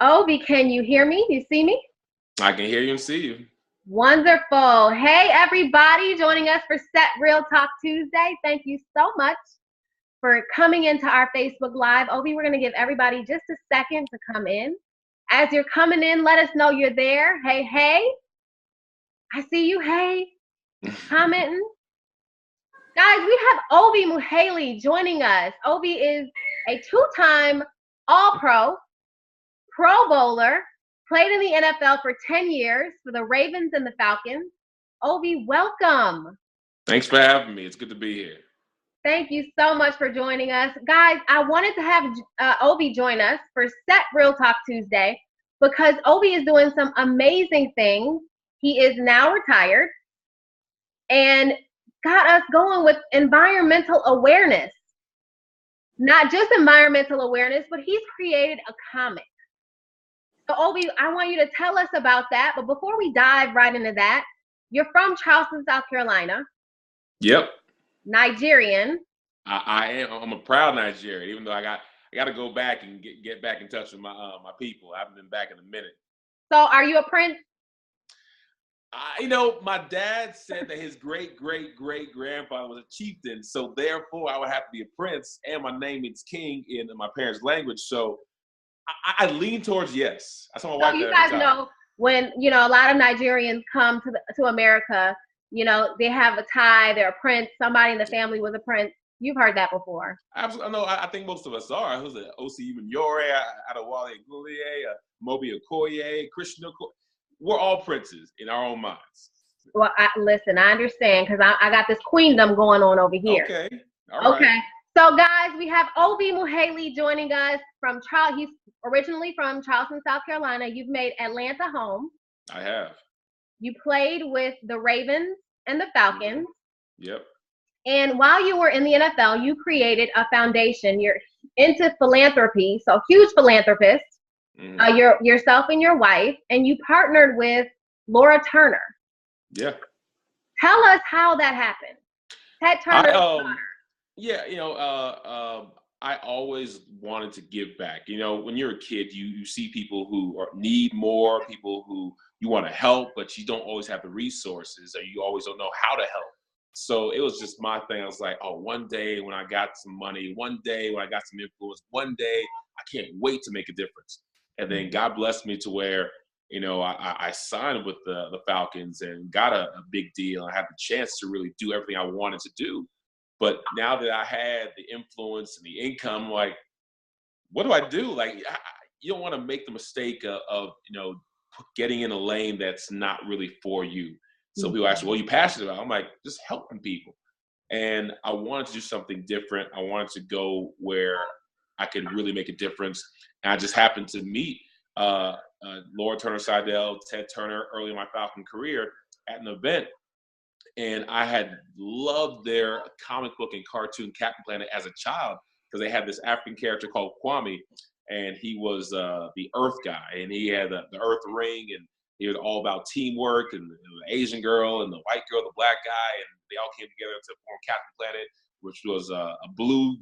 Ovie, can you hear me? You see me? I can hear you and see you. Wonderful. Hey, everybody joining us for Set Real Talk Tuesday. Thank you so much for coming into our Facebook Live. Ovie, we're going to give everybody just a second to come in. As you're coming in, let us know you're there. Hey, hey. I see you. Hey. Commenting. Guys, we have Ovie Mughelli joining us. Ovie is a two-time All-Pro, Pro Bowler, played in the NFL for 10 years for the Ravens and the Falcons. Ovie, welcome. Thanks for having me. It's good to be here. Thank you so much for joining us. Guys, I wanted to have Ovie join us for Set Real Talk Tuesday because Ovie is doing some amazing things. He is now retired and got us going with environmental awareness. Not just environmental awareness, but he's created a comic. So, Ovie, I want you to tell us about that. But before we dive right into that, you're from Charleston, South Carolina. Yep. Nigerian. I am. I'm a proud Nigerian, even though I got to go back and get back in touch with my people. I haven't been back in a minute. So, are you a prince? My dad said that his great-great-great-grandfather was a chieftain, so therefore I would have to be a prince, and my name means king in my parents' language. So I lean towards yes. That's how my wife. So you guys know when a lot of Nigerians come to America, they have a tie, they're a prince. Somebody in the family was a prince. You've heard that before. Absolutely. No, I think most of us are. Who's it? Osi Ibenyore, Adewale Gulie, Mobi Okoye, Christian Okoye. We're all princes in our own minds. Well, listen, I understand because I got this queendom going on over here. Okay. All right. Okay. So, guys, we have Ovie Mughelli joining us from He's originally from Charleston, South Carolina. You've made Atlanta home. I have. You played with the Ravens and the Falcons. Yep. And while you were in the NFL, you created a foundation. You're into philanthropy, so huge philanthropist. Yourself and your wife, and you partnered with Laura Turner. Yeah. Tell us how that happened. Ted Turner. I always wanted to give back. When you're a kid, you see people who need more, people who you want to help, but you don't always have the resources, or you always don't know how to help. So it was just my thing. I was like, one day when I got some money, one day when I got some influence, one day I can't wait to make a difference. And then God blessed me to where, I signed with the Falcons and got a big deal. I had the chance to really do everything I wanted to do. But now that I had the influence and the income, like, what do I do? Like, you don't want to make the mistake of getting in a lane that's not really for you. So people ask me, what are you passionate about? I'm like, just helping people. And I wanted to do something different. I wanted to go where I could really make a difference. And I just happened to meet Laura Turner Seidel, Ted Turner early in my Falcon career at an event. And I had loved their comic book and cartoon Captain Planet as a child because they had this African character called Kwame, and he was the Earth guy, and he had the Earth ring, and he was all about teamwork, and the Asian girl and the white girl, the black guy, and they all came together to form Captain Planet, which was a blue,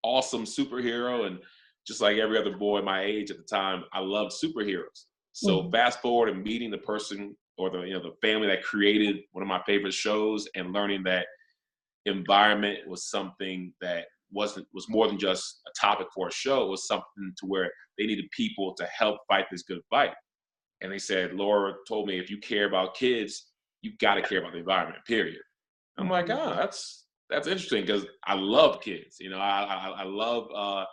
awesome superhero. And just like every other boy my age at the time, I loved superheroes. So fast forward and meeting the person or the family that created one of my favorite shows, and learning that environment was something that was more than just a topic for a show. It was something to where they needed people to help fight this good fight. And they said, Laura told me, if you care about kids, you've got to care about the environment, period. I'm like, that's interesting, because I love kids. I love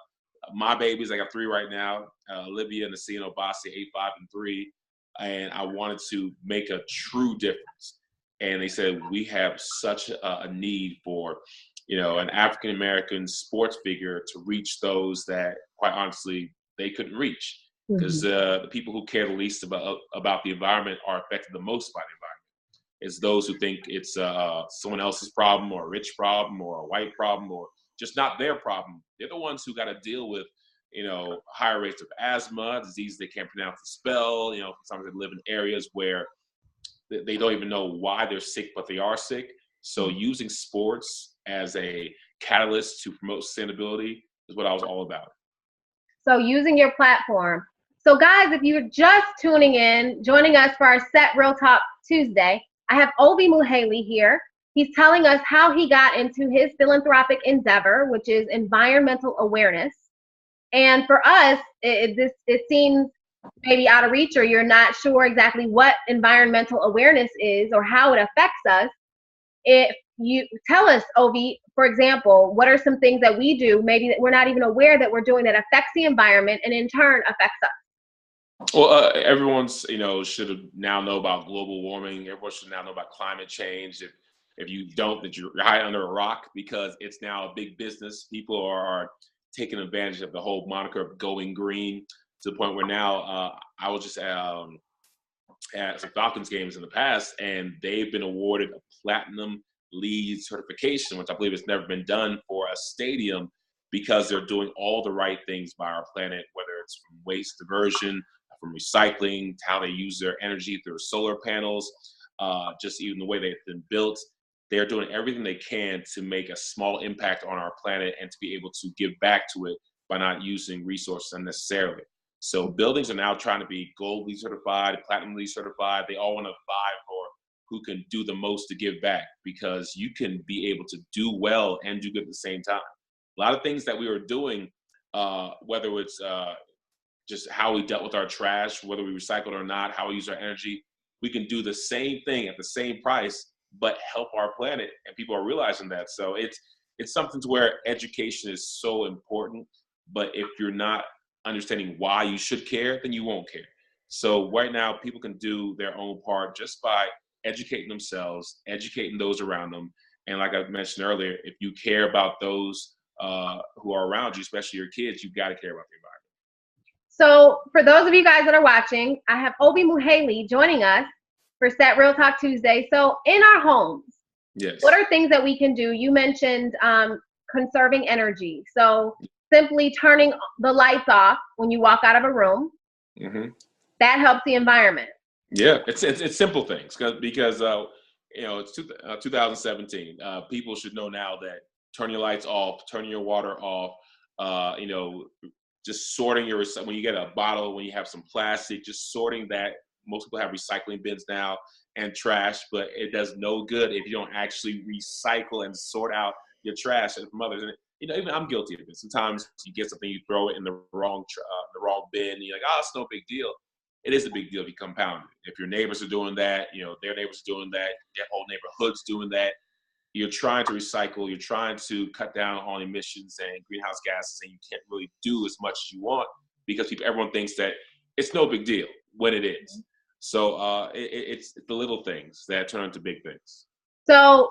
my babies. I got 3 right now, Olivia, Nasina, Obasi, 8, 5, and 3. And I wanted to make a true difference. And they said, we have such a need for, an African-American sports figure to reach those that, quite honestly, they couldn't reach. Because the people who care the least about the environment are affected the most by the environment. It's those who think it's someone else's problem, or a rich problem, or a white problem, or just not their problem. They're the ones who got to deal with, higher rates of asthma, disease they can't pronounce the spell. Sometimes they live in areas where they don't even know why they're sick, but they are sick. So using sports as a catalyst to promote sustainability is what I was all about. So using your platform So guys, if you're just tuning in, joining us for our Set Real Talk Tuesday, I have Ovie Mughelli here. He's telling us how he got into his philanthropic endeavor, which is environmental awareness. And for us, it seems maybe out of reach, or you're not sure exactly what environmental awareness is or how it affects us. If you tell us, Ovie, for example, what are some things that we do maybe that we're not even aware that we're doing that affects the environment and in turn affects us? Well, everyone's should now know about global warming. Everyone should now know about climate change. If you don't, that you're hiding under a rock, because it's now a big business. People are taking advantage of the whole moniker of going green, to the point where now I was just at some Falcons games in the past, and they've been awarded a platinum LEED certification, which I believe has never been done for a stadium, because they're doing all the right things by our planet, whether it's from waste diversion, from recycling, how they use their energy through solar panels, just even the way they've been built. They're doing everything they can to make a small impact on our planet and to be able to give back to it by not using resources unnecessarily. So buildings are now trying to be gold LEED certified, platinum LEED certified. They all want to vie for who can do the most to give back, because you can be able to do well and do good at the same time. A lot of things that we were doing, whether it's just how we dealt with our trash, whether we recycled or not, how we use our energy, we can do the same thing at the same price, but help our planet. And people are realizing that. So it's something to where education is so important. But if you're not understanding why you should care, then you won't care. So right now, people can do their own part just by educating themselves, educating those around them. And like I mentioned earlier, if you care about those who are around you, especially your kids, you've got to care about the environment. So for those of you guys that are watching, I have Ovie Mughelli joining us for Set Real Talk Tuesday. So in our homes, yes, what are things that we can do? You mentioned conserving energy. So simply turning the lights off when you walk out of a room, that helps the environment. Yeah, it's simple things, because it's 2017. People should know now that turning your lights off, turning your water off, just sorting when you get a bottle, when you have some plastic, just sorting that. Most people have recycling bins now and trash, but it does no good if you don't actually recycle and sort out your trash from others. And even I'm guilty of it. Sometimes you get something, you throw it in the wrong bin, and you're like, oh, it's no big deal. It is a big deal if you compound it. If your neighbors are doing that, their neighbors are doing that, their whole neighborhood's doing that. You're trying to recycle, you're trying to cut down on emissions and greenhouse gases, and you can't really do as much as you want, because everyone thinks that it's no big deal when it is. So it's the little things that turn into big things. So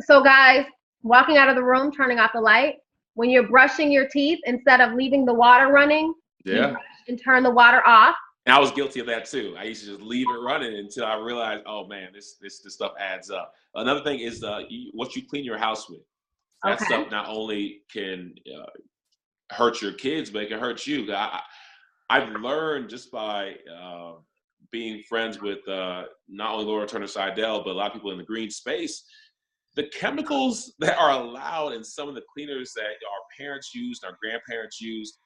guys, walking out of the room, turning off the light, when you're brushing your teeth, instead of leaving the water running, you brush and turn the water off. And I was guilty of that too. I used to just leave it running until I realized, oh man, this stuff adds up. Another thing is what you clean your house with. That stuff not only can hurt your kids, but it can hurt you. I've learned just by being friends with not only Laura Turner Seidel, but a lot of people in the green space, the chemicals that are allowed in some of the cleaners that our parents used, our grandparents used,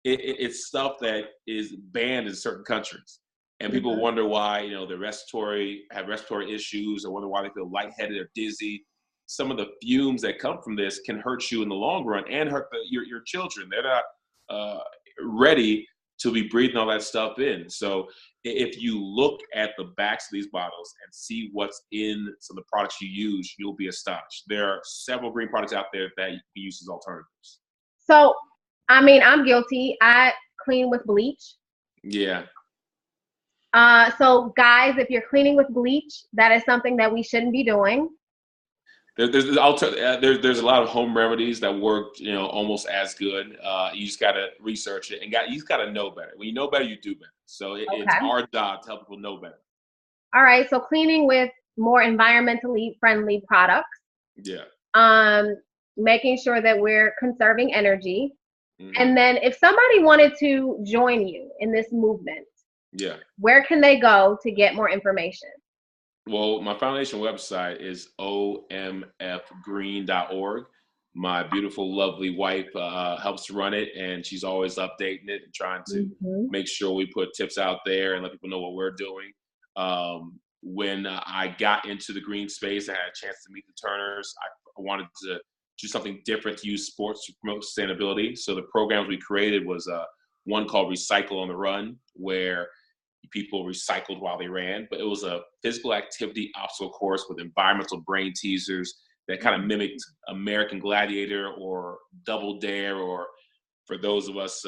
it's stuff that is banned in certain countries. And people wonder why, they have respiratory issues, or wonder why they feel lightheaded or dizzy. Some of the fumes that come from this can hurt you in the long run and hurt your children. They're not ready to be breathing all that stuff in. So if you look at the backs of these bottles and see what's in some of the products you use, you'll be astonished. There are several green products out there that you can use as alternatives. So, I'm guilty. I clean with bleach. Yeah. So guys, if you're cleaning with bleach, that is something that we shouldn't be doing. There's a lot of home remedies that work, almost as good. You just got to research it, and you just got to know better. When you know better, you do better. So it's our job to help people know better. All right. So cleaning with more environmentally friendly products. Yeah. Making sure that we're conserving energy. And then if somebody wanted to join you in this movement, where can they go to get more information? Well, my foundation website is omfgreen.org. My beautiful, lovely wife helps run it, and she's always updating it and trying to Hmm. make sure we put tips out there and let people know what we're doing. When I got into the green space, I had a chance to meet the Turners. I wanted to do something different to use sports to promote sustainability. So the programs we created was one called Recycle on the Run, where people recycled while they ran, but it was a physical activity obstacle course with environmental brain teasers that kind of mimicked American Gladiator or Double Dare, or for those of us,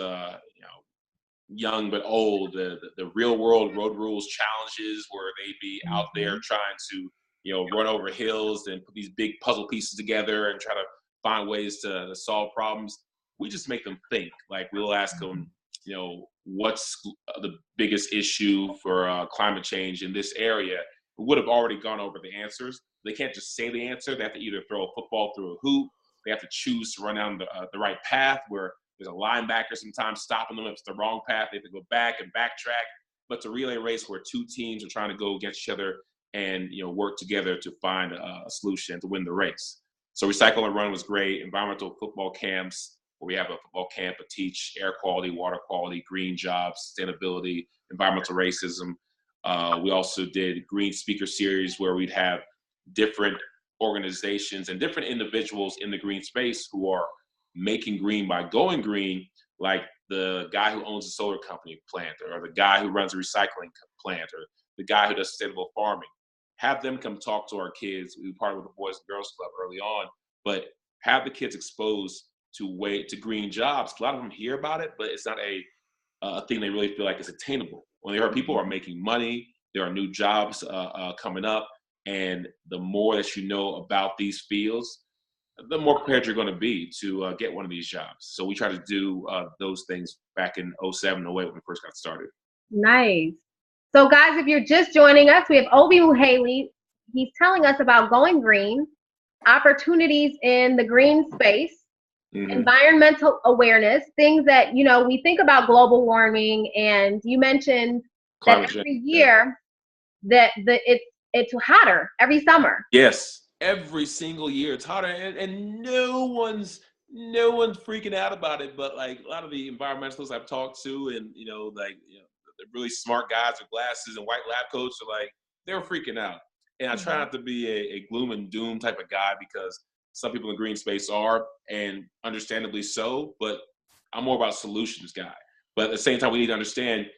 young but old, the real world road rules challenges where they'd be out there Hmm. trying to, run over hills and put these big puzzle pieces together and try to find ways to solve problems. We just make them think. Like we'll ask them, what's the biggest issue for climate change in this area? We would have already gone over the answers. They can't just say the answer. They have to either throw a football through a hoop. They have to choose to run down the right path where there's a linebacker sometimes stopping them if it's the wrong path. They have to go back and backtrack. But it's a relay race where two teams are trying to go against each other and work together to find a solution to win the race. So Recycle and Run was great. Environmental football camps, where we have a football camp to teach air quality, water quality, green jobs, sustainability, environmental racism. We also did green speaker series where we'd have different organizations and different individuals in the green space who are making green by going green, like the guy who owns a solar company plant, or the guy who runs a recycling plant, or the guy who does sustainable farming. Have them come talk to our kids. We partnered with the Boys and Girls Club early on, but have the kids exposed to green jobs. A lot of them hear about it, but it's not a thing they really feel like is attainable. When they heard people are making money, there are new jobs coming up, and the more that you know about these fields, the more prepared you're going to be to get one of these jobs. So we try to do those things back in 07, 08 when we first got started. Nice. So, guys, if you're just joining us, we have Ovie Mughelli. He's telling us about going green, opportunities in the green space, Mm-hmm. environmental awareness, things that, we think about global warming. And you mentioned that Climate change. every Yeah. year that it's hotter every summer. Yes, every single year it's hotter, and no one's freaking out about it. But like a lot of the environmentalists I've talked to, and the really smart guys with glasses and white lab coats are like they're freaking out. And I try Mhm. not to be a gloom and doom type of guy because some people in the green space are, and understandably so. But I'm more about solutions guy. But at the same time, we need to understand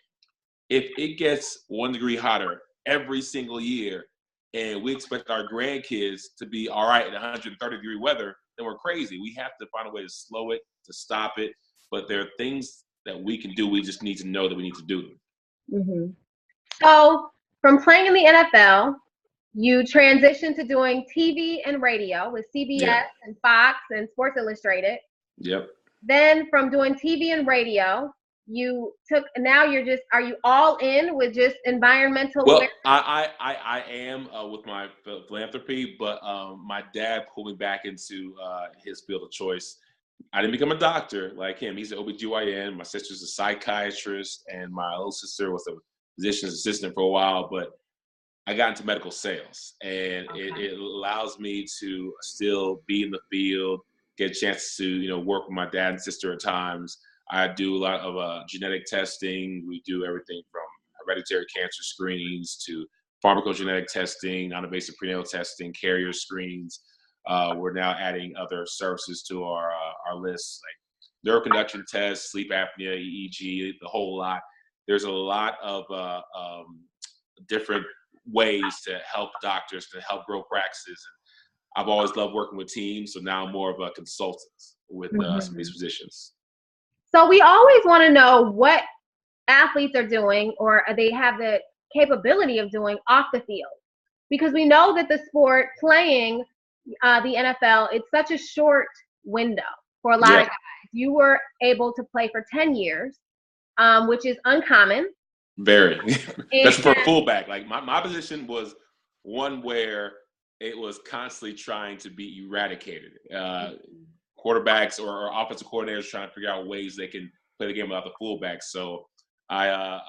if it gets 1 degree hotter every single year and we expect our grandkids to be all right in 130-degree weather, then we're crazy. We have to find a way to slow it, to stop it. But there are things that we can do. We just need to know that we need to do them. Mhm. So, from playing in the NFL, you transitioned to doing TV and radio with Yeah. CBS and Fox and Sports Illustrated. Yep. Then from doing TV and radio, now are you all in with just environmental Well, awareness? I am with my philanthropy, but my dad pulled me back into his field of choice. I didn't become a doctor like him. He's an OBGYN. My sister's a psychiatrist, and my little sister was a physician's assistant for a while. But I got into medical sales, and Okay. it allows me to still be in the field, get a chance to work with my dad and sister at times. I do a lot of genetic testing. We do everything from hereditary cancer screenings to pharmacogenetic testing, non-invasive prenatal testing, carrier screens. We're now adding other services to our list, like neuroconduction tests, sleep apnea, EEG, the whole lot. There's a lot of different ways to help doctors to help grow practices. I've always loved working with teams, so now I'm more of a consultant with some of these Mhm. physicians. So we always want to know what athletes are doing or they have the capability of doing off the field. Because we know that the sport playing the NFL, it's such a short window for a lot Yeah, of guys. You were able to play for 10 years, which is uncommon. very. And Especially for a fullback. Like my position was one where it was constantly trying to be eradicated. Quarterbacks or offensive coordinators trying to figure out ways they can play the game without the fullback. So I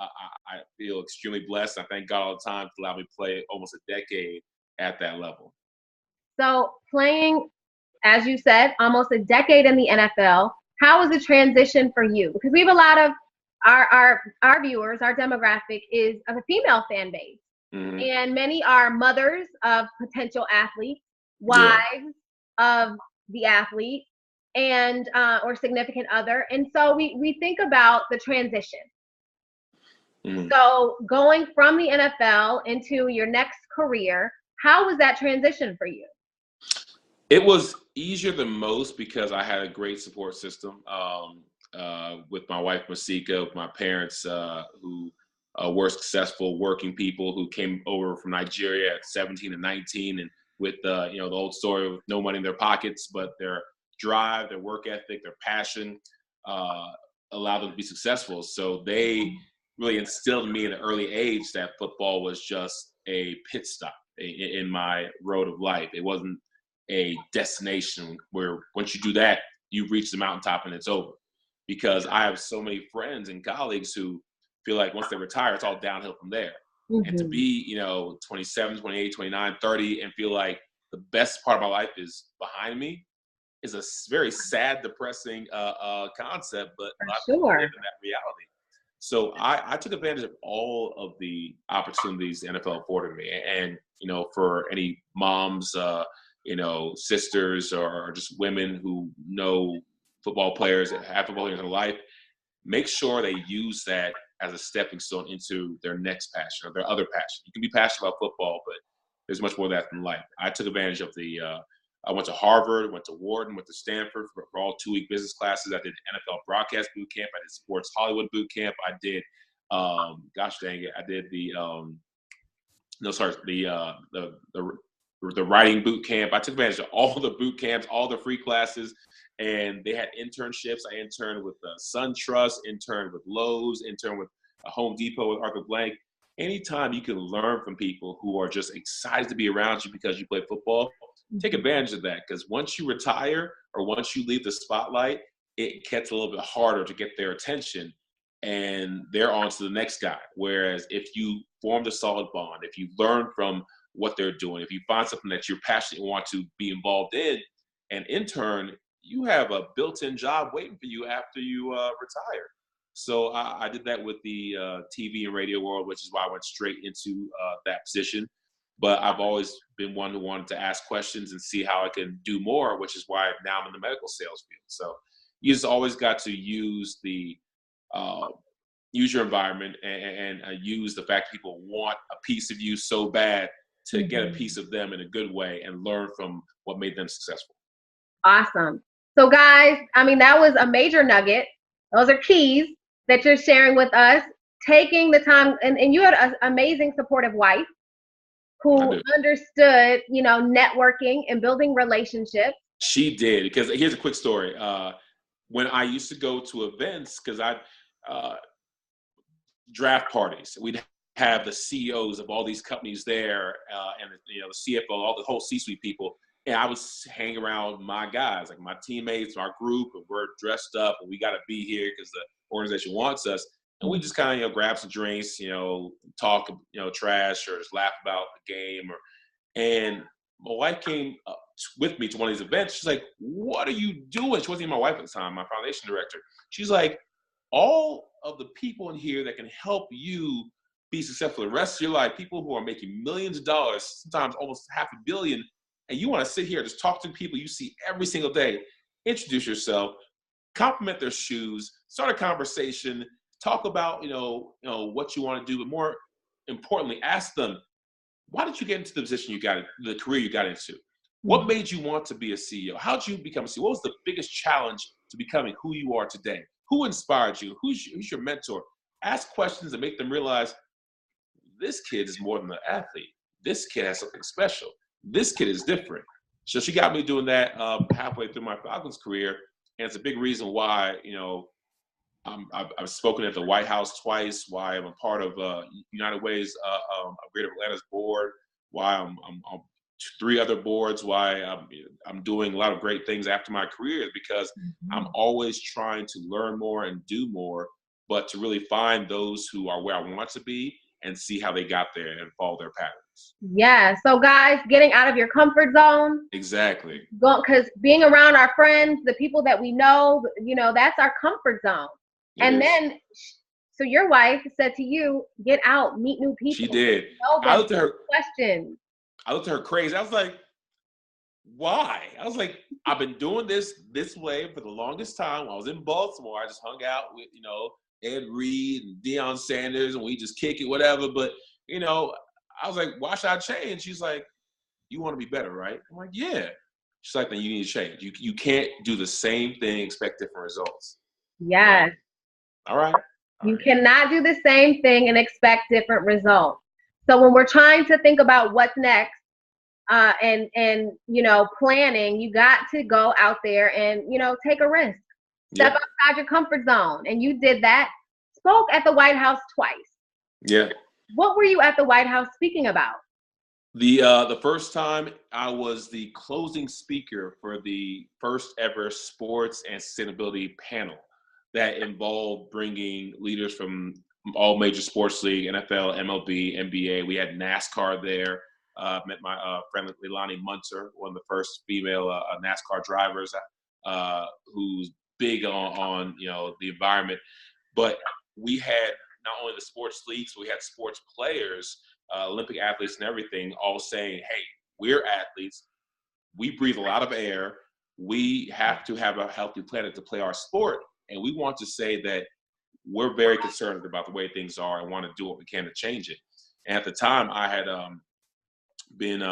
feel extremely blessed. I thank God all the time to allow me to play almost a decade at that level. so playing as you said, almost a decade in the NFL. How was the transition for you? Because we have a lot of our viewers, our demographic is of a female fan base. Mm-hmm. And many are mothers of potential athletes, Yeah. wives of the athlete, and or significant other. And so we think about the transition. Mm-hmm. So going from the NFL into your next career, how was that transition for you? It was easier than most because I had a great support system with my wife Masika, with my parents who were successful working people who came over from Nigeria at 17 and 19, and with the old story of no money in their pockets, but their drive, their work ethic, their passion allowed them to be successful. So they really instilled in me at an early age that football was just a pit stop in my road of life. It wasn't a destination where once you do that, you've reached the mountaintop and it's over. Because I have so many friends and colleagues who feel like once they retire, it's all downhill from there. Mm-hmm. And to be, 27, 28, 29, 30, and feel like the best part of my life is behind me is a very sad, depressing concept, but a lot of people live in that reality. So I took advantage of all of the opportunities the NFL afforded me. And, for any moms, sisters or just women who know football players, have football players in their life, make sure they use that as a stepping stone into their next passion or their other passion. You can be passionate about football, but there's much more to that in life. I took advantage of I went to Harvard, went to Wharton, went to Stanford for all 2-week business classes. I did NFL broadcast boot camp. I did sports Hollywood boot camp. I did, I did the writing boot camp. I took advantage of all the boot camps, all the free classes, and they had internships. I interned with SunTrust, interned with Lowe's, interned with Home Depot with Arthur Blank. Anytime you can learn from people who are just excited to be around you because you play football, take advantage of that. Because once you retire or once you leave the spotlight, it gets a little bit harder to get their attention, and they're on to the next guy. Whereas if you formed a solid bond, if you learn from what they're doing, if you find something that you're passionate and want to be involved in and intern, you have a built-in job waiting for you after you retire. So I did that with the TV and radio world, which is why I went straight into that position. But I've always been one who wanted to ask questions and see how I can do more, which is why now I'm in the medical sales field. So you just always got to use use your environment and use the fact people want a piece of you so bad to get a piece of them in a good way and learn from what made them successful. Awesome. So guys, that was a major nugget. Those are keys that you're sharing with us. Taking the time, and you had an amazing supportive wife who understood, networking and building relationships. She did, because here's a quick story. When I used to go to events, because draft parties, we'd have the CEOs of all these companies there, and the CFO, all the whole C-suite people, and I would hang around my guys, like my teammates, our group, and we're dressed up, and we got to be here because the organization wants us, and we just kind of grab some drinks, talk trash or just laugh about the game, and my wife came up with me to one of these events. She's like, "What are you doing?" She wasn't even my wife at the time, my foundation director. She's like, "All of the people in here that can help you be successful the rest of your life, people who are making millions of dollars, sometimes almost $500 million, and you want to sit here and just talk to people you see every single day, introduce yourself, compliment their shoes, start a conversation, talk about what you want to do, but more importantly, ask them, why did you get into the position you got, the career you got into? What made you want to be a CEO? How did you become a CEO? What was the biggest challenge to becoming who you are today? Who inspired you? Who's your mentor?" Ask questions and make them realize this kid is more than an athlete. This kid has something special. This kid is different. So she got me doing that halfway through my Falcons career, and it's a big reason why I've spoken at the White House twice, why I'm a part of United Way's Greater Atlanta's board, why I'm 3 other boards, why I'm doing a lot of great things after my career, is because I'm always trying to learn more and do more, but to really find those who are where I want to be and see how they got there and follow their patterns. Yeah. So guys, getting out of your comfort zone. Exactly. Because being around our friends, the people that we know, that's our comfort zone. And then, so your wife said to you, get out, meet new people. She did. I looked at her. Questions. I looked at her crazy. I was like, why? I was like, I've been doing this way for the longest time. When I was in Baltimore, I just hung out with, Ed Reed and Deion Sanders, and we just kick it, whatever. But, I was like, why should I change? She's like, you want to be better, right? I'm like, yeah. She's like, then you need to change. You can't do the same thing, expect different results. Yes. All right. You cannot do the same thing and expect different results. So when we're trying to think about what's next, and planning, you got to go out there and, take a risk. Step outside your comfort zone. And you did that. Spoke at the White House twice. Yeah. What were you at the White House speaking about? The first time I was the closing speaker for the first ever sports and sustainability panel that involved bringing leaders from all major sports league, NFL, MLB, NBA. We had NASCAR there. Met my friend Leilani Munter, one of the first female NASCAR drivers, who's big on the environment. But we had not only the sports leagues, we had sports players, Olympic athletes and everything, all saying, hey, we're athletes. We breathe a lot of air. We have to have a healthy planet to play our sport. And we want to say that we're very concerned about the way things are and want to do what we can to change it. And at the time, I had been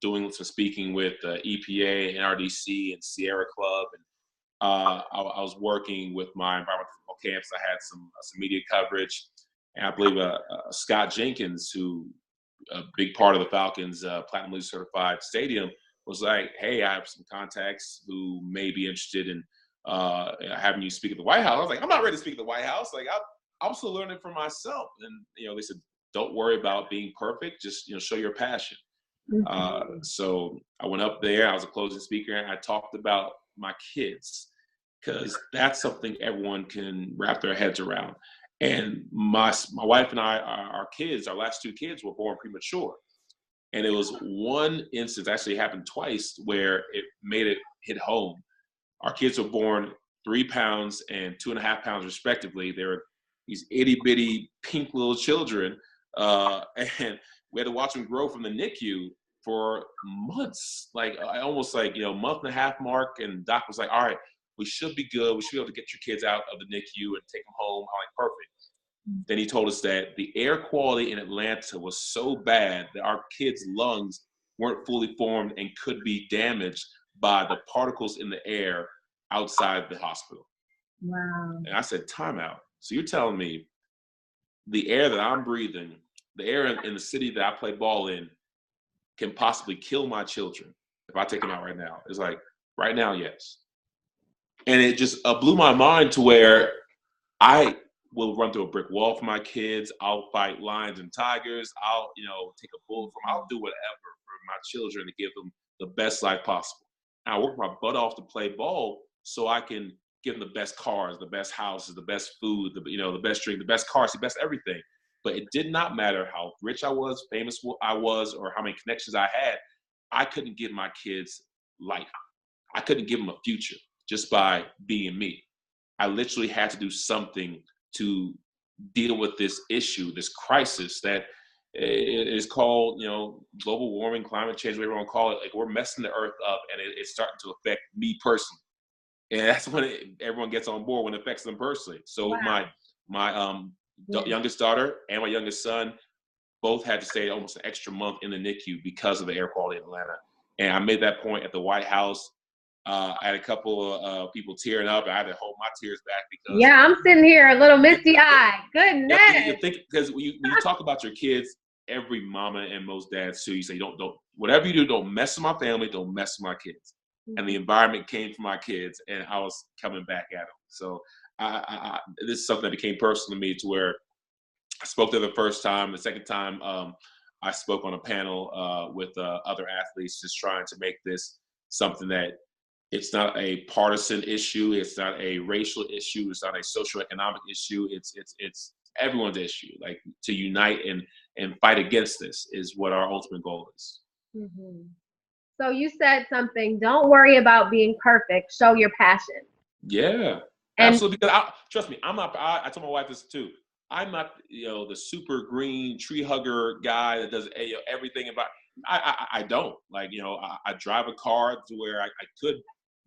doing some speaking with EPA, NRDC, and Sierra Club. And I was working with my environmental camps. I had some media coverage. And I believe Scott Jenkins, who a big part of the Falcons Platinum League certified stadium, was like, hey, I have some contacts who may be interested in having you speak at the White House. I was like, I'm not ready to speak at the White House. Like, I'm still learning for myself. And, they said, don't worry about being perfect. Just, show your passion. Mm-hmm. So I went up there. I was a closing speaker, and I talked about my kids, because that's something everyone can wrap their heads around. And my wife and I, our kids, our last two kids, were born premature. And it was one instance, actually happened twice, where it made it hit home. Our kids were born 3 pounds and 2.5 pounds respectively. They were these itty bitty pink little children. And we had to watch them grow from the NICU for months, almost month and a half mark. And doc was like, all right, we should be good. We should be able to get your kids out of the NICU and take them home. I'm like, perfect. Then he told us that the air quality in Atlanta was so bad that our kids' lungs weren't fully formed and could be damaged by the particles in the air outside the hospital. Wow. And I said, time out. So you're telling me the air that I'm breathing, the air in the city that I play ball in, can possibly kill my children if I take them out right now? It's like, right now, yes. And it just blew my mind to where I will run through a brick wall for my kids. I'll fight lions and tigers. I'll, take a bullet from, I'll do whatever for my children to give them the best life possible. And I work my butt off to play ball so I can give them the best cars, the best houses, the best food, the best drink, the best cars, the best everything. But it did not matter how rich I was, famous I was, or how many connections I had. I couldn't give my kids life. I couldn't give them a future just by being me. I literally had to do something to deal with this issue, this crisis that is called, global warming, climate change, whatever you want to call it. Like, we're messing the earth up, and it's starting to affect me personally. And that's when everyone gets on board, when it affects them personally. So wow. my youngest daughter and my youngest son both had to stay almost an extra month in the NICU because of the air quality in Atlanta. And I made that point at the White House. I had a couple of people tearing up, and I had to hold my tears back because. Yeah, I'm sitting here a little misty-eyed. Goodness. You think, because when you talk about your kids, every mama and most dads too, you say, don't whatever you do, don't mess with my family, don't mess with my kids. Mm-hmm. And the environment came from my kids, and I was coming back at them. So this is something that became personal to me, to where I spoke there the first time. The second time, I spoke on a panel with other athletes, just trying to make this something that it's not a partisan issue. It's not a racial issue. It's not a socioeconomic issue. It's everyone's issue. Like to unite and fight against this is what our ultimate goal is. Mm-hmm. So you said something. Don't worry about being perfect. Show your passion. Yeah, And absolutely. Because trust me, I'm not. I told my wife this too. I'm not, the super green tree hugger guy that does everything about. I don't like. I drive a car to where I could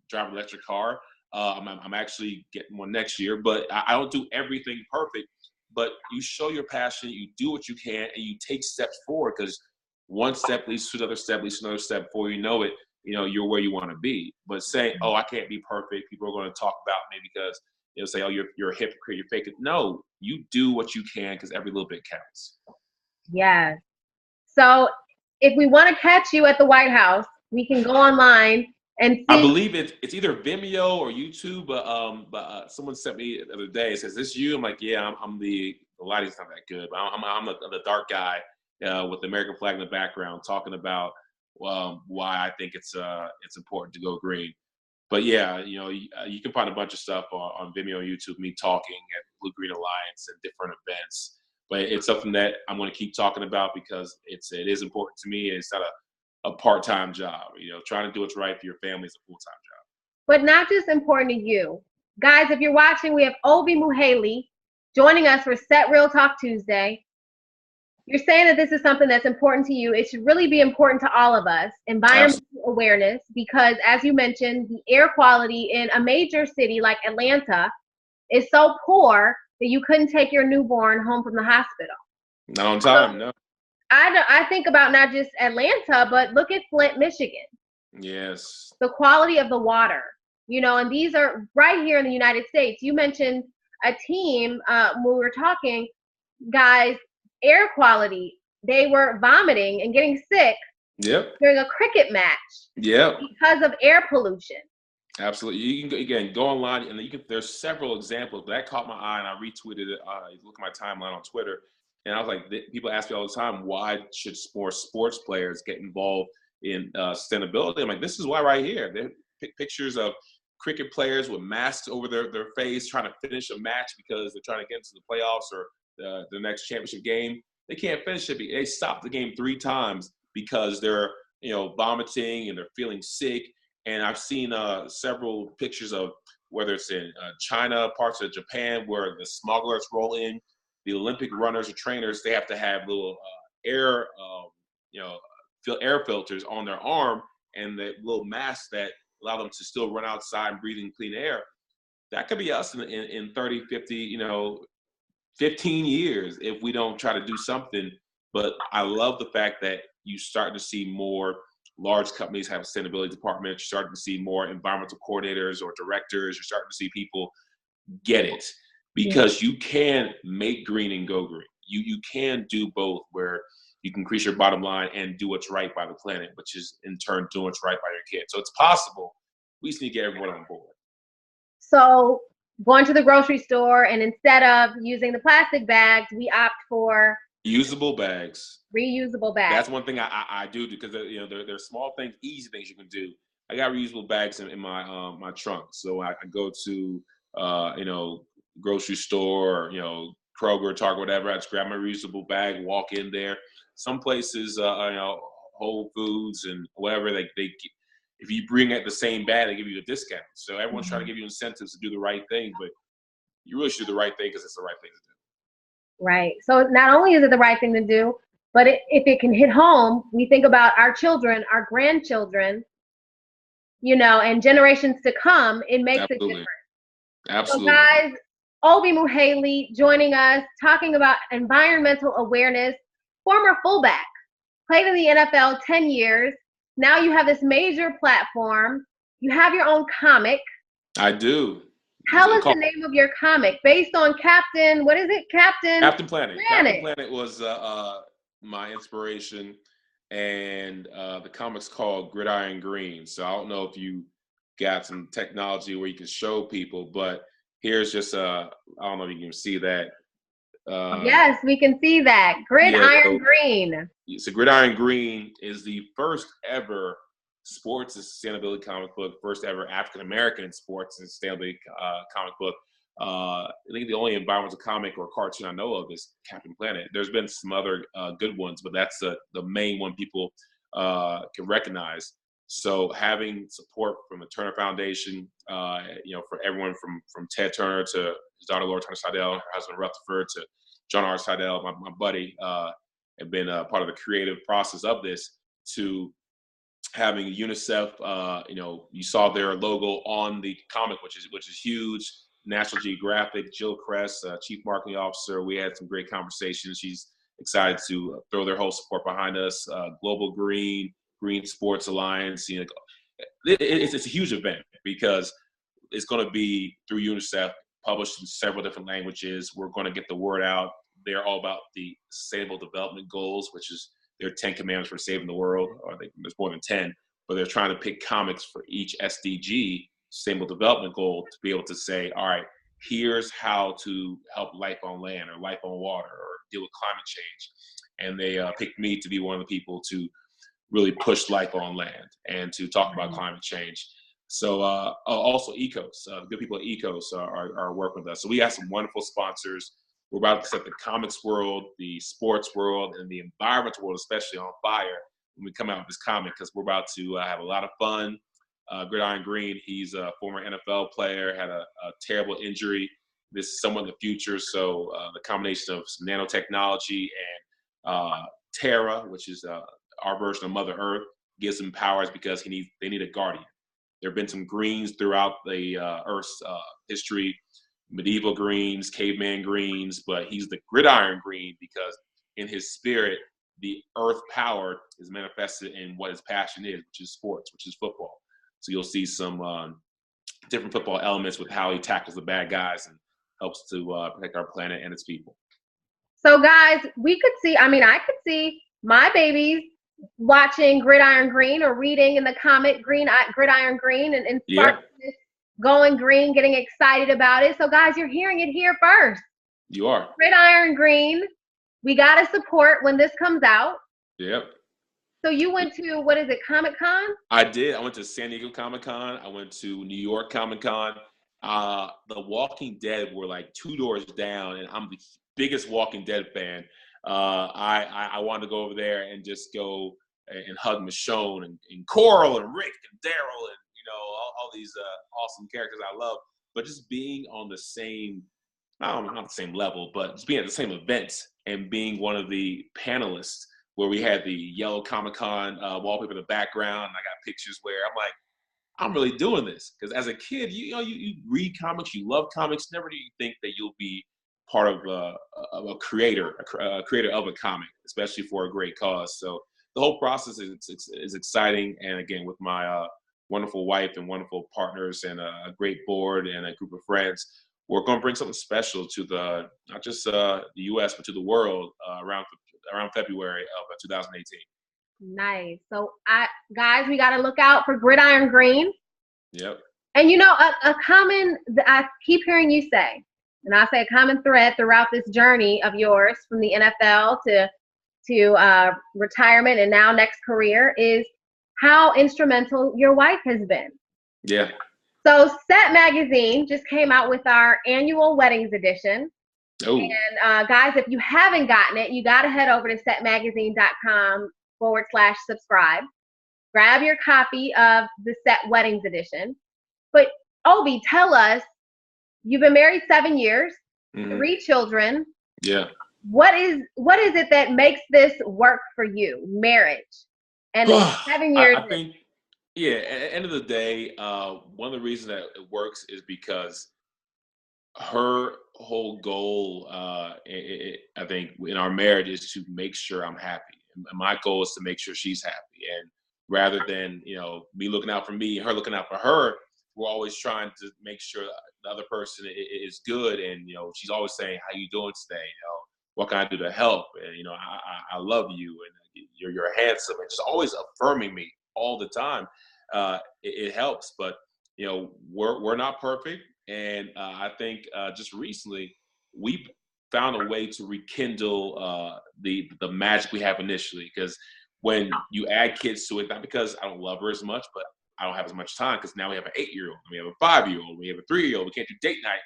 drive an electric car. I'm actually getting one next year, but I don't do everything perfect. But you show your passion, you do what you can, and you take steps forward because one step leads to another step, leads to another step. Before you know it, you're where you want to be. But saying, "Oh, I can't be perfect," people are going to talk about me because they'll say, "Oh, you're a hypocrite, you're fake." No, you do what you can because every little bit counts. yes. So if we want to catch you at the White House, we can go online and I see. believe it's either Vimeo or YouTube, but someone sent me the other day. It says, "This you?" I'm like, "Yeah, I'm the lighting's not that good, but I'm the dark guy with the American flag in the background, talking about why I think it's important to go green." But yeah, you can find a bunch of stuff on Vimeo and YouTube, me talking at Blue Green Alliance and different events. But it's something that I'm going to keep talking about because it is important to me. And it's not a part-time job. Trying to do what's right for your family is a full-time job. But not just important to you. Guys, if you're watching, we have Ovie Mughelli joining us for Set Real Talk Tuesday. You're saying that this is something that's important to you. It should really be important to all of us, environmental awareness, because as you mentioned, the air quality in a major city like Atlanta is so poor that you couldn't take your newborn home from the hospital. Not on time, no. I think about not just Atlanta, but look at Flint, Michigan. Yes. The quality of the water, and these are right here in the United States. You mentioned a team when we were talking, guys, air quality. They were vomiting and getting sick during a cricket match because of air pollution. Absolutely. You can go online and there's several examples that caught my eye and I retweeted it. Look at my timeline on Twitter. And I was like, people ask me all the time, why should more sports players get involved in sustainability? I'm like, this is why right here. They pick pictures of cricket players with masks over their face trying to finish a match because they're trying to get into the playoffs or the next championship game. They can't finish it. They stopped the game 3 times because they're vomiting and they're feeling sick. And I've seen several pictures of whether it's in China, parts of Japan, where the smugglers roll in. The Olympic runners or trainers, they have to have little air filters on their arm and the little masks that allow them to still run outside and breathe in clean air. That could be us in 30, 50, 15 years if we don't try to do something. But I love the fact that you start to see more large companies have sustainability departments. You're starting to see more environmental coordinators or directors. You're starting to see people get it because you can make green and go green. You can do both where you can increase your bottom line and do what's right by the planet, which is in turn doing what's right by your kids. So it's possible. We just need to get everyone on board. So going to the grocery store and instead of using the plastic bags, we opt for reusable bags. That's one thing I do because they're small things, easy things you can do. I got reusable bags in my my trunk, so I go to grocery store, Kroger, Target, whatever. I just grab my reusable bag, walk in there. Some places, Whole Foods and whatever, they if you bring it the same bag, they give you a discount. So everyone's trying to give you incentives to do the right thing, but you really should do the right thing because it's the right thing to do. Right. So not only is it the right thing to do, but if it can hit home, we think about our children, our grandchildren, and generations to come, it makes a difference. Absolutely. So guys, Ovie Mughelli joining us, talking about environmental awareness, former fullback, played in the NFL 10 years. Now you have this major platform. You have your own comic. I do. Tell us the name of your comic based on Captain Planet. Captain Planet was my inspiration, and the comic's called Gridiron Green. So I don't know if you got some technology where you can show people, but here's just I don't know if you can see that. Yes, we can see that. Gridiron Green. So Gridiron Green is the first ever sports and sustainability comic book, first ever African American sports and sustainability comic book. I think the only environmental comic or cartoon I know of is Captain Planet. There's been some other good ones, but that's the main one people can recognize. So having support from the Turner Foundation, for everyone from Ted Turner to his daughter Laura Turner Seidel, her husband Rutherford, to John R. Seidel, my buddy, have been part of the creative process of this, to having UNICEF. You saw their logo on the comic, which is huge. National Geographic, Jill Kress, Chief Marketing Officer. We had some great conversations. She's excited to throw their whole support behind us. Global Green, Green Sports Alliance. It's a huge event because it's going to be through UNICEF, published in several different languages. We're going to get the word out. They're all about the Sustainable Development Goals, which is their 10 commandments for saving the world. There's more than 10, but they're trying to pick comics for each SDG, Sustainable Development Goal, to be able to say, all right, here's how to help life on land or life on water or deal with climate change. And they picked me to be one of the people to really push life on land and to talk about climate change. So also Ecos, the good people at Ecos are working with us. So we have some wonderful sponsors. We're about to set the comics world, the sports world, and the environmental world especially on fire when we come out with this comic, because we're about to have a lot of fun. Gridiron Green, he's a former NFL player, had a terrible injury. This is someone in the future, so the combination of some nanotechnology and Terra, which is our version of Mother Earth, gives him powers because they need a guardian. There have been some greens throughout the Earth's history, medieval greens, caveman greens, but he's the Gridiron Green because in his spirit, the earth power is manifested in what his passion is, which is sports, which is football. So you'll see some different football elements with how he tackles the bad guys and helps to protect our planet and its people. So guys, I could see my babies watching Gridiron Green or reading in the comic Gridiron Green and going green, getting excited about it. So guys, you're hearing it here first. You are. Gridiron Green. We got to support when this comes out. Yep. So you went to, what is it, Comic-Con? I did. I went to San Diego Comic-Con. I went to New York Comic-Con. The Walking Dead were like 2 doors down, and I'm the biggest Walking Dead fan. I wanted to go over there and just go and hug Michonne and Coral and Rick and Daryl and all these awesome characters I love. But just being on the same, not the same level, but just being at the same events and being one of the panelists where we had the yellow Comic-Con wallpaper in the background. And I got pictures where I'm like, I'm really doing this. Because as a kid, you read comics, you love comics. Never do you think that you'll be part of a creator of a comic, especially for a great cause. So the whole process is exciting. And again, with my wonderful wife and wonderful partners and a great board and a group of friends, we're going to bring something special to not just the U.S., but to the world around February of 2018. Nice. So guys, we got to look out for Gridiron Green. Yep. And a common, I keep hearing you say, and I say a common thread throughout this journey of yours from the NFL to retirement and now next career is how instrumental your wife has been. Yeah. So Set Magazine just came out with our annual weddings edition. Oh. And guys, if you haven't gotten it, you got to head over to setmagazine.com/subscribe. Grab your copy of the Set Weddings edition. But Ovie, tell us, you've been married 7 years, 3 children. Yeah. What is it that makes this work for you, marriage? And 7 years. I think, yeah, at the end of the day, one of the reasons that it works is because her whole goal, I think, in our marriage is to make sure I'm happy. And my goal is to make sure she's happy. And rather than, me looking out for me, her looking out for her, we're always trying to make sure the other person is good. And, she's always saying, how you doing today? What can I do to help? And, I love you and you're handsome, and just always affirming me all the time. It helps, but, we're not perfect. And I think just recently we found a way to rekindle the magic we have initially. Because when you add kids to it, not because I don't love her as much, but I don't have as much time, because now we have an 8-year-old, we have a 5-year-old, we have a 3-year-old. We can't do date night,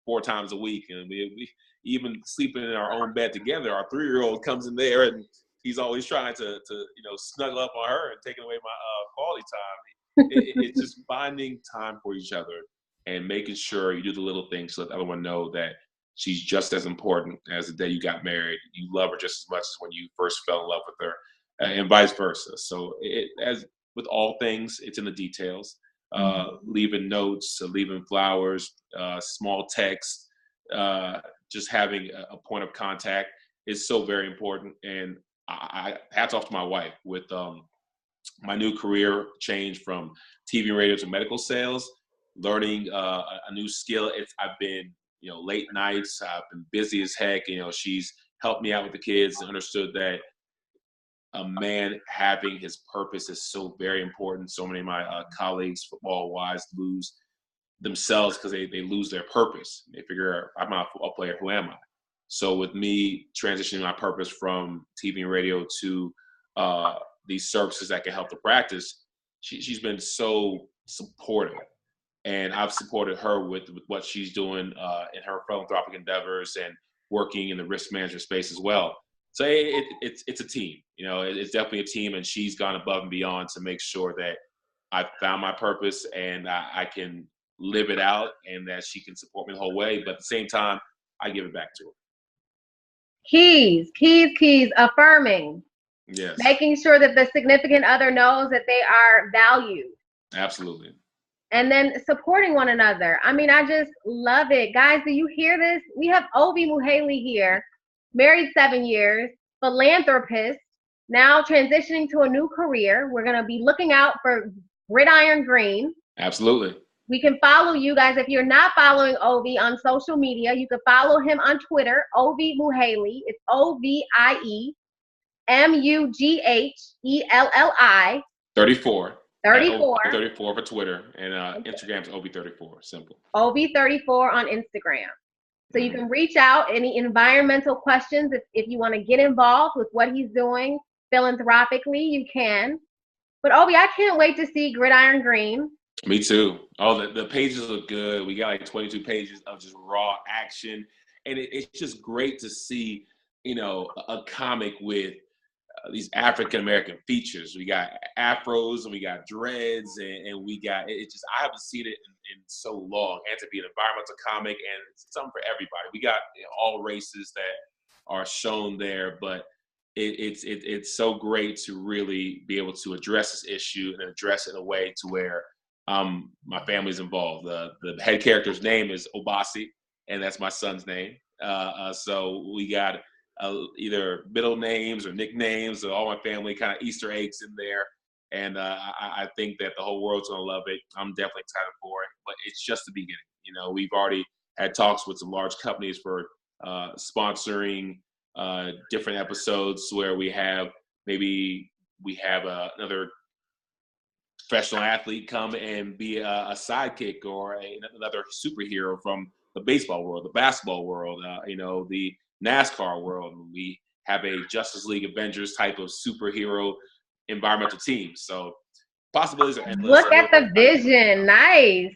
4 times a week, and we even sleeping in our own bed together. Our 3-year-old comes in there, and he's always trying to snuggle up on her and taking away my quality time. It's just finding time for each other and making sure you do the little things to let the other one know that she's just as important as the day you got married. You love her just as much as when you first fell in love with her, and vice versa. So as with all things, it's in the details. Leaving notes, leaving flowers, small texts, just having a point of contact is so very important. And I hats off to my wife with my new career change from TV and radio to medical sales, learning a new skill. I've been, late nights. I've been busy as heck. She's helped me out with the kids and understood that a man having his purpose is so very important. So many of my colleagues, football-wise, lose themselves because they lose their purpose. They figure, I'm not a football player, who am I? So with me transitioning my purpose from TV and radio to these services that can help the practice, she's been so supportive. And I've supported her with what she's doing in her philanthropic endeavors and working in the risk management space as well. So it's a team, it's definitely a team, and she's gone above and beyond to make sure that I've found my purpose and I can live it out, and that she can support me the whole way. But at the same time, I give it back to her. Keys, affirming. Yes. Making sure that the significant other knows that they are valued. Absolutely. And then supporting one another. I mean, I just love it. Guys, do you hear this? We have Ovie Mughelli here, married 7 years, philanthropist, now transitioning to a new career. We're going to be looking out for Gridiron Green. Absolutely. We can follow you guys. If you're not following Ovie on social media, you can follow him on Twitter, Ovie Mughelli. It's OVIE MUGHELLI. 34. 34. 34 for Twitter, and Instagram's Ovie34. Simple. Ovie34 on Instagram. So you can reach out, any environmental questions. If you want to get involved with what he's doing philanthropically, you can. But Ovie, I can't wait to see Gridiron Green. Me too. Oh, the pages look good. We got like 22 pages of just raw action. And it's just great to see, a comic with these African-American features. We got afros and we got dreads, and we got, I haven't seen it in so long. And to be an environmental comic, and it's something for everybody. We got all races that are shown there, but it's so great to really be able to address this issue and address it in a way to where my family's involved. The head character's name is Obasi, and that's my son's name. So we got either middle names or nicknames, or all my family kind of Easter eggs in there. And I think that the whole world's going to love it. I'm definitely excited for it, but it's just the beginning. We've already had talks with some large companies for sponsoring different episodes where we have another professional athlete come and be a sidekick, or another superhero from the baseball world, the basketball world, the NASCAR world. We have a Justice League Avengers type of superhero environmental team. So possibilities are endless. Look at the vision. Nice.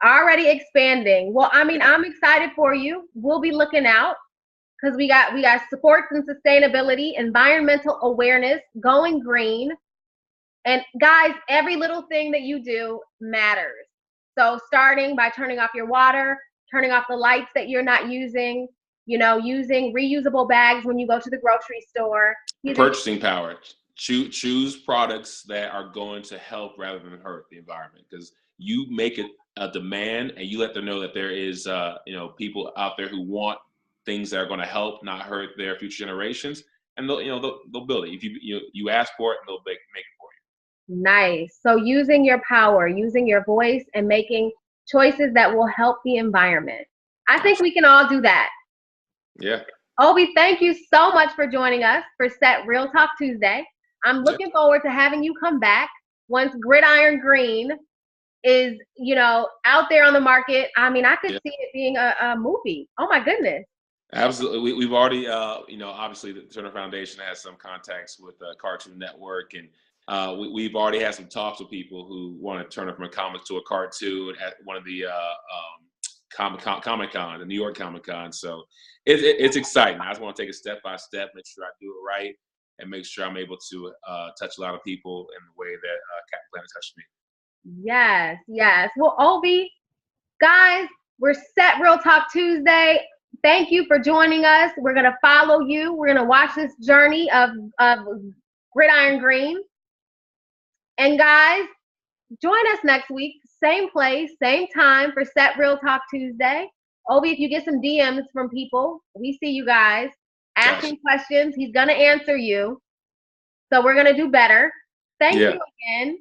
Already expanding. Well, I mean, I'm excited for you. We'll be looking out, because we got sports and sustainability, environmental awareness, going green. And guys, every little thing that you do matters. So starting by turning off your water, turning off the lights that you're not using, using reusable bags when you go to the grocery store. Purchasing power. Choose products that are going to help rather than hurt the environment, because you make it a demand and you let them know that there is people out there who want things that are going to help, not hurt their future generations, and they'll build it. If you ask for it, they'll make it for you. Nice. So using your power, using your voice, and making choices that will help the environment. I think we can all do that. Yeah. Ovie, thank you so much for joining us for Set Real Talk Tuesday. I'm looking forward to having you come back once Gridiron Green is, out there on the market. I mean, I could see it being a movie. Oh my goodness. Absolutely. We've already, obviously the Turner Foundation has some contacts with Cartoon Network, and we've already had some talks with people who want to turn it from a comic to a cartoon at one of the Comic-Con, the New York Comic-Con. So it's exciting. I just want to take it step by step, make sure I do it right, and make sure I'm able to touch a lot of people in the way that Captain Planet touched me. Yes, yes. Well, Ovie, guys, we're set Real Talk Tuesday. Thank you for joining us. We're going to follow you. We're going to watch this journey of Gridiron Green. And guys, join us next week, same place, same time for Set Real Talk Tuesday. Ovie, if you get some DMs from people, we see you guys asking questions. He's going to answer you. So we're going to do better. Thank you again.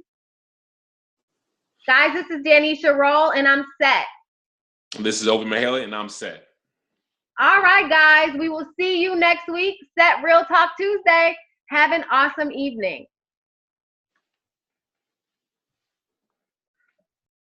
Guys, this is Danisha Roll, and I'm set. This is Ovie Mughelli, and I'm set. All right, guys. We will see you next week. Set Real Talk Tuesday. Have an awesome evening.